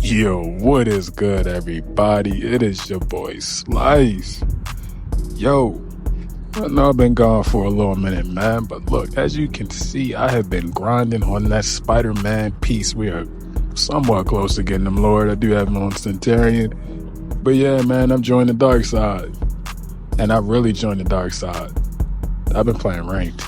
Yo, what is good, everybody? It is your boy Slice. Yo, I know I've been gone for a little minute, man, but look, as you can see, I have been grinding on that Spider-Man piece. We are somewhat close to getting them, Lord. I do have him on Centurion. But yeah, man, I'm joining the dark side. And I really joined the dark side. I've been playing ranked.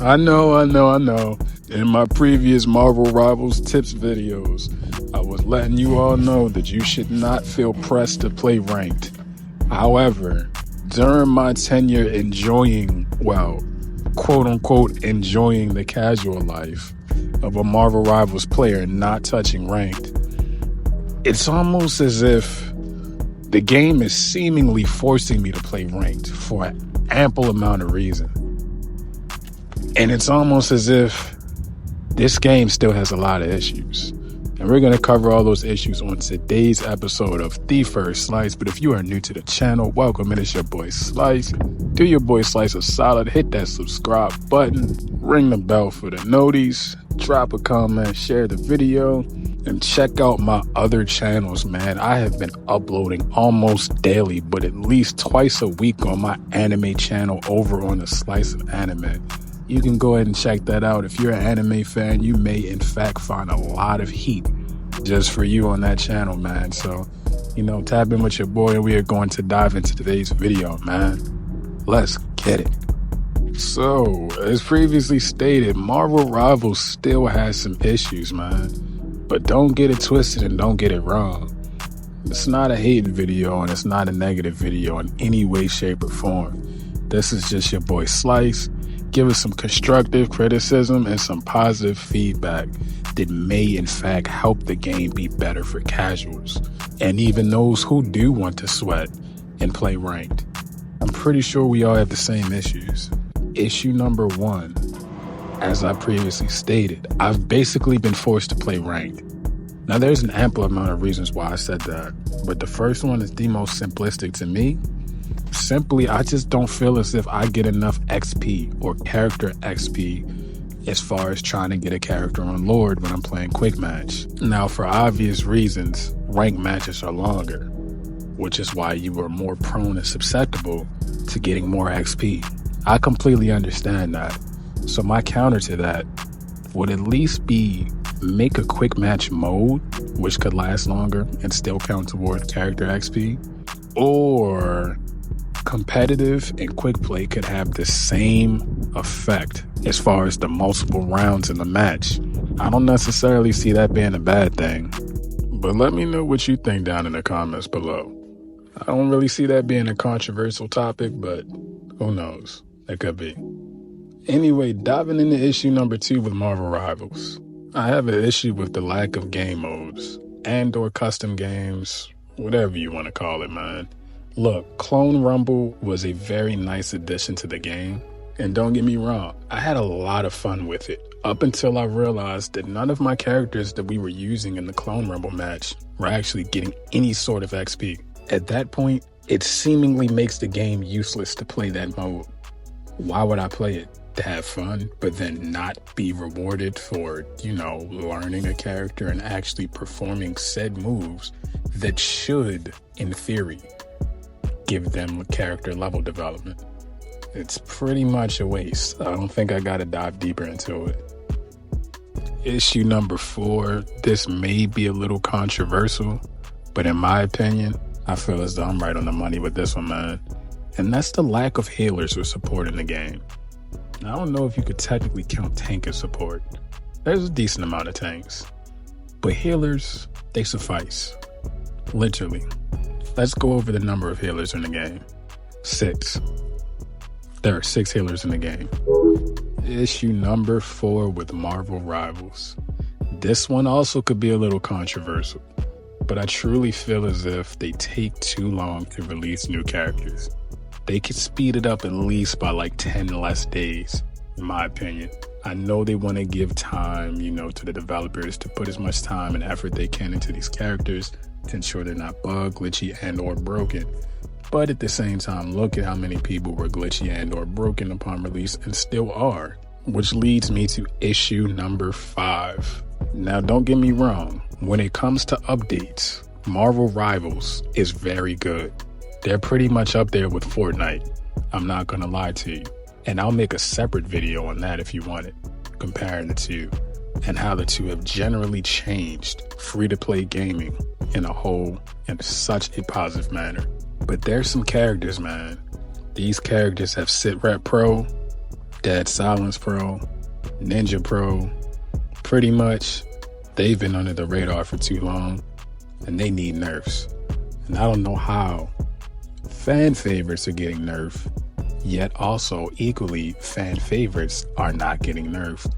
I know. In my previous Marvel Rivals tips videos, I was letting you all know that you should not feel pressed to play ranked. However, during my tenure enjoying, well, quote unquote, enjoying the casual life of a Marvel Rivals player not touching ranked, it's almost as if the game is seemingly forcing me to play ranked for an ample amount of reason. And it's almost as if this game still has a lot of issues. And we're going to cover all those issues on today's episode of The First Slice. But if you are new to the channel, welcome. It is your boy Slice. Do your boy Slice a solid. Hit that subscribe button. Ring the bell for the noties. Drop a comment. Share the video. And check out my other channels, man. I have been uploading almost daily, but at least twice a week on my anime channel over on the Slice of Anime. You can go ahead and check that out. If you're an anime fan, you may in fact find a lot of heat just for you on that channel, man. So, tap in with your boy and we are going to dive into today's video, man. Let's get it. So, as previously stated, Marvel Rivals still has some issues, man. But don't get it twisted and don't get it wrong. It's not a hating video and it's not a negative video in any way, shape, or form. This is just your boy Slice. Give us some constructive criticism and some positive feedback that may in fact help the game be better for casuals and even those who do want to sweat and play ranked. I'm pretty sure we all have the same issues. Issue number one, as I previously stated, I've basically been forced to play ranked. Now there's an ample amount of reasons why I said that, but the first one is the most simplistic to me. Simply, I just don't feel as if I get enough XP or character XP as far as trying to get a character on Lord when I'm playing quick match. Now, for obvious reasons, ranked matches are longer, which is why you are more prone and susceptible to getting more XP. I completely understand that. So my counter to that would at least be make a quick match mode, which could last longer and still count toward character XP, or competitive and quick play could have the same effect as far as the multiple rounds in the match. I don't necessarily see that being a bad thing, but let me know what you think down in the comments below. I don't really see that being a controversial topic, but who knows? It could be. Anyway, diving into issue number 2 with Marvel Rivals. I have an issue with the lack of game modes and or custom games, whatever you want to call it, man. Look, Clone Rumble was a very nice addition to the game, and don't get me wrong, I had a lot of fun with it, up until I realized that none of my characters that we were using in the Clone Rumble match were actually getting any sort of XP. At that point, it seemingly makes the game useless to play that mode. Why would I play it? To have fun, but then not be rewarded for, learning a character and actually performing said moves that should, in theory, give them character level development. It's pretty much a waste. I don't think I gotta dive deeper into it. Issue number 4, this may be a little controversial, but in my opinion, I feel as though I'm right on the money with this one, man. And that's the lack of healers or support in the game. Now, I don't know if you could technically count tank as support. There's a decent amount of tanks, but healers, they suffice. Literally. Let's go over the number of healers in the game. 6. There are 6 healers in the game. Issue number 4 with Marvel Rivals. This one also could be a little controversial, but I truly feel as if they take too long to release new characters. They could speed it up at least by like 10 less days, in my opinion. I know they want to give time, to the developers to put as much time and effort they can into these characters to ensure they're not bug, glitchy, and or broken. But at the same time, look at how many people were glitchy and or broken upon release and still are. Which leads me to issue number 5. Now, don't get me wrong. When it comes to updates, Marvel Rivals is very good. They're pretty much up there with Fortnite. I'm not gonna lie to you. And I'll make a separate video on that if you want it, comparing the two and how the two have generally changed free-to-play gaming in such a positive manner. But there's some characters, man. These characters have Sitrep Pro, Dead Silence Pro, Ninja Pro. Pretty much, they've been under the radar for too long, and they need nerfs. And I don't know how fan favorites are getting nerfed, yet also equally fan favorites are not getting nerfed.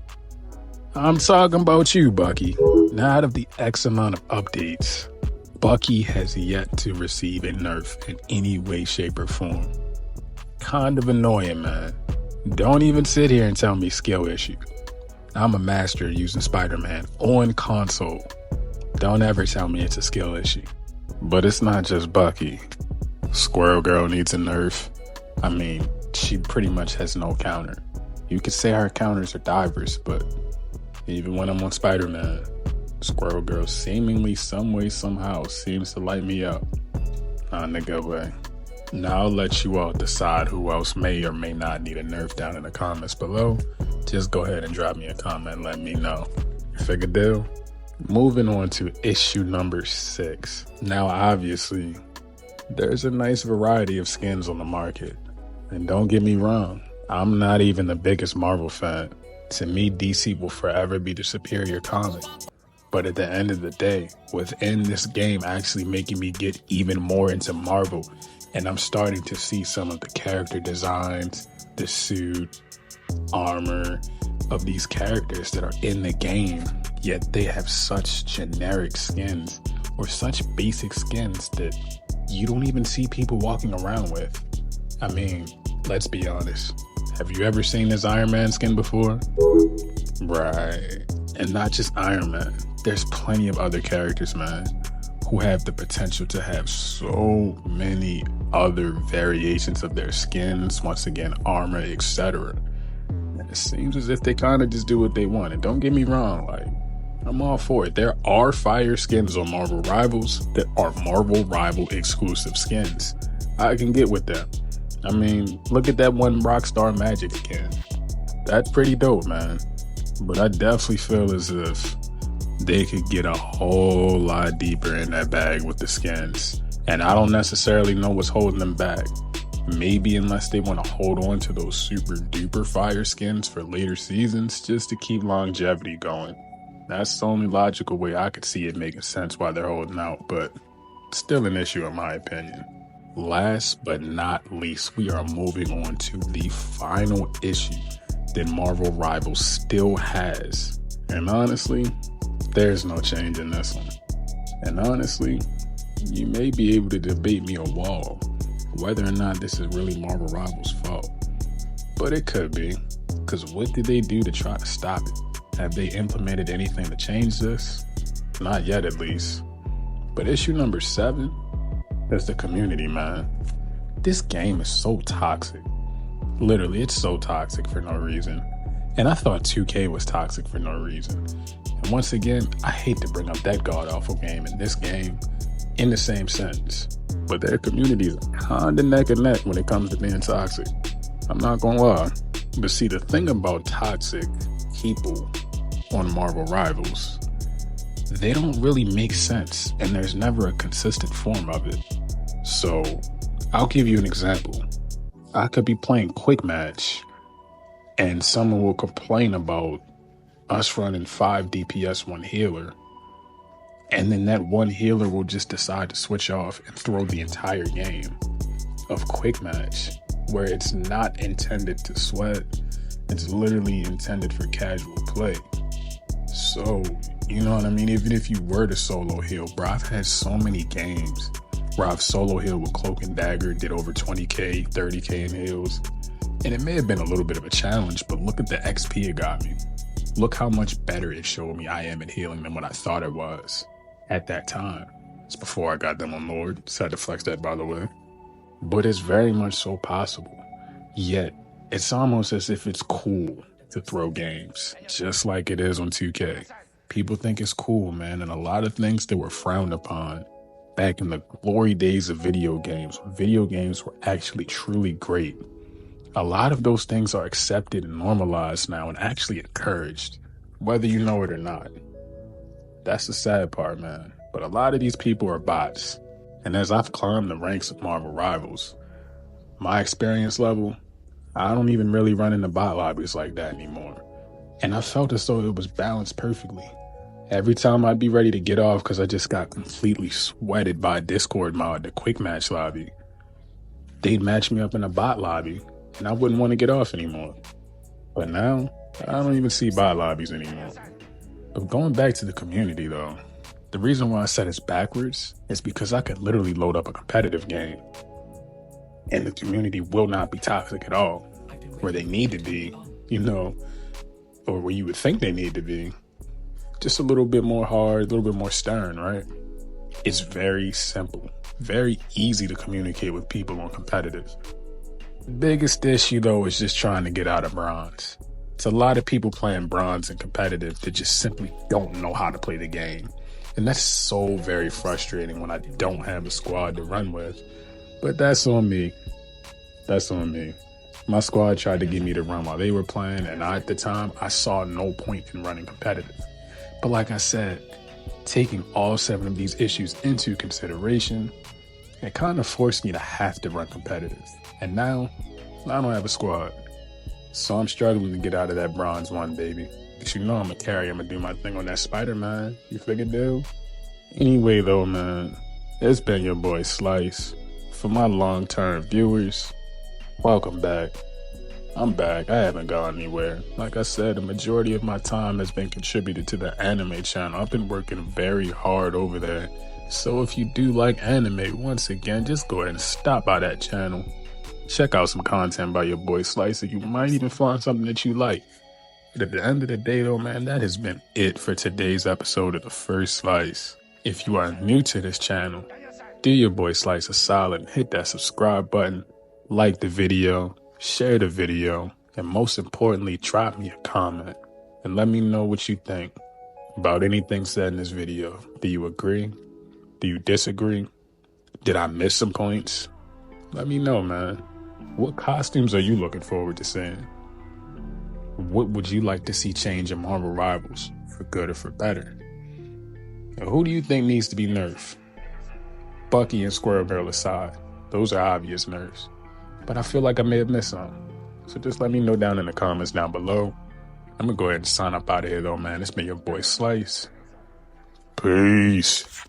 I'm talking about you, Bucky. Now, out of the X amount of updates, Bucky has yet to receive a nerf in any way, shape, or form. Kind of annoying, man. Don't even sit here and tell me skill issue. I'm a master using Spider-Man on console. Don't ever tell me it's a skill issue. But it's not just Bucky. Squirrel Girl needs a nerf. I mean, she pretty much has no counter. You could say her counters are diverse, but even when I'm on Spider-Man, Squirrel Girl seemingly some way, somehow seems to light me up. Not in a good way. Now I'll let you all decide who else may or may not need a nerf down in the comments below. Just go ahead and drop me a comment and let me know. Figure deal? Moving on to issue number 6. Now obviously, there's a nice variety of skins on the market. And don't get me wrong, I'm not even the biggest Marvel fan. To me, DC will forever be the superior comic. But at the end of the day, within this game actually making me get even more into Marvel, and I'm starting to see some of the character designs, the suit, armor of these characters that are in the game, yet they have such generic skins or such basic skins that you don't even see people walking around with. I mean, let's be honest. Have you ever seen this Iron Man skin before? Right. And not just Iron Man. There's plenty of other characters, man, who have the potential to have so many other variations of their skins, once again, armor, etc. It seems as if they kind of just do what they want. And don't get me wrong, like, I'm all for it. There are fire skins on Marvel Rivals that are Marvel Rival exclusive skins. I can get with that. I mean, look at that one Rockstar Magic skin. That's pretty dope, man. But I definitely feel as if they could get a whole lot deeper in that bag with the skins. And I don't necessarily know what's holding them back. Maybe unless they want to hold on to those super duper fire skins for later seasons just to keep longevity going. That's the only logical way I could see it making sense why they're holding out, but still an issue in my opinion. Last but not least, we are moving on to the final issue that Marvel Rivals still has. And honestly, there's no change in this one. And honestly, you may be able to debate me a wall whether or not this is really Marvel Rivals' fault. But it could be, because what did they do to try to stop it? Have they implemented anything to change this? Not yet, at least. But issue number 7 is the community, man. This game is so toxic. Literally, it's so toxic for no reason. And I thought 2K was toxic for no reason. And once again, I hate to bring up that god-awful game in this game in the same sentence. But their communities are kinda neck and neck when it comes to being toxic. I'm not gonna lie. But see, the thing about toxic people on Marvel Rivals, they don't really make sense, and there's never a consistent form of it. So, I'll give you an example. I could be playing Quick Match, and someone will complain about us running 5 DPS 1 healer, and then that one healer will just decide to switch off and throw the entire game of Quick Match, where it's not intended to sweat, it's literally intended for casual play. So, you know what I mean? Even if you were to solo heal, bro, I've had so many games where I've solo healed with Cloak and Dagger, did over 20k, 30k in heals. And it may have been a little bit of a challenge, but look at the XP it got me. Look how much better it showed me I am at healing than what I thought it was at that time. It's before I got them on Lord. Just had to flex that, by the way. But it's very much so possible. Yet, it's almost as if it's cool to throw games, just like it is on 2K. People think it's cool, man, and a lot of things that were frowned upon back in the glory days of video games, when video games were actually truly great. A lot of those things are accepted and normalized now and actually encouraged, whether you know it or not. That's the sad part, man. But a lot of these people are bots. And as I've climbed the ranks of Marvel Rivals, my experience level, I don't even really run into bot lobbies like that anymore. And I felt as though it was balanced perfectly. Every time I'd be ready to get off because I just got completely sweated by a Discord mod, the quick match lobby, they'd match me up in a bot lobby and I wouldn't want to get off anymore. But now, I don't even see bot lobbies anymore. But going back to the community though, the reason why I said it's backwards is because I could literally load up a competitive game and the community will not be toxic at all, where they need to be, or where you would think they need to be. Just a little bit more hard, a little bit more stern, right? It's very simple, very easy to communicate with people on competitive. The biggest issue though is just trying to get out of bronze. It's a lot of people playing bronze and competitive that just simply don't know how to play the game. And that's so very frustrating when I don't have a squad to run with. But that's on me. That's on me. My squad tried to get me to run while they were playing, and at the time, I saw no point in running competitive. But like I said, taking all 7 of these issues into consideration, it kind of forced me to have to run competitive. And now, I don't have a squad. So I'm struggling to get out of that bronze 1, baby. But you know I'm a carry, I'm gonna do my thing on that Spider-Man. You figure, dude? Anyway though, man, it's been your boy Slice. For my long-term viewers, welcome back. I'm back. I haven't gone anywhere. Like I said, the majority of my time has been contributed to the anime channel. I've been working very hard over there. So if you do like anime, once again, just go ahead and stop by that channel. Check out some content by your boy Slice, and you might even find something that you like. But at the end of the day though, man, that has been it for today's episode of The First Slice. If you are new to this channel, do your boy Slice a solid and hit that subscribe button, like the video, share the video, and most importantly, drop me a comment and let me know what you think about anything said in this video. Do you agree? Do you disagree? Did I miss some points? Let me know, man. What costumes are you looking forward to seeing? What would you like to see change in Marvel Rivals, for good or for better? And who do you think needs to be nerfed? Bucky and Squirrel Girl aside, those are obvious nerfs. But I feel like I may have missed some. So just let me know down in the comments down below. I'm gonna go ahead and sign up out of here though, man. It's been your boy Slice. Peace.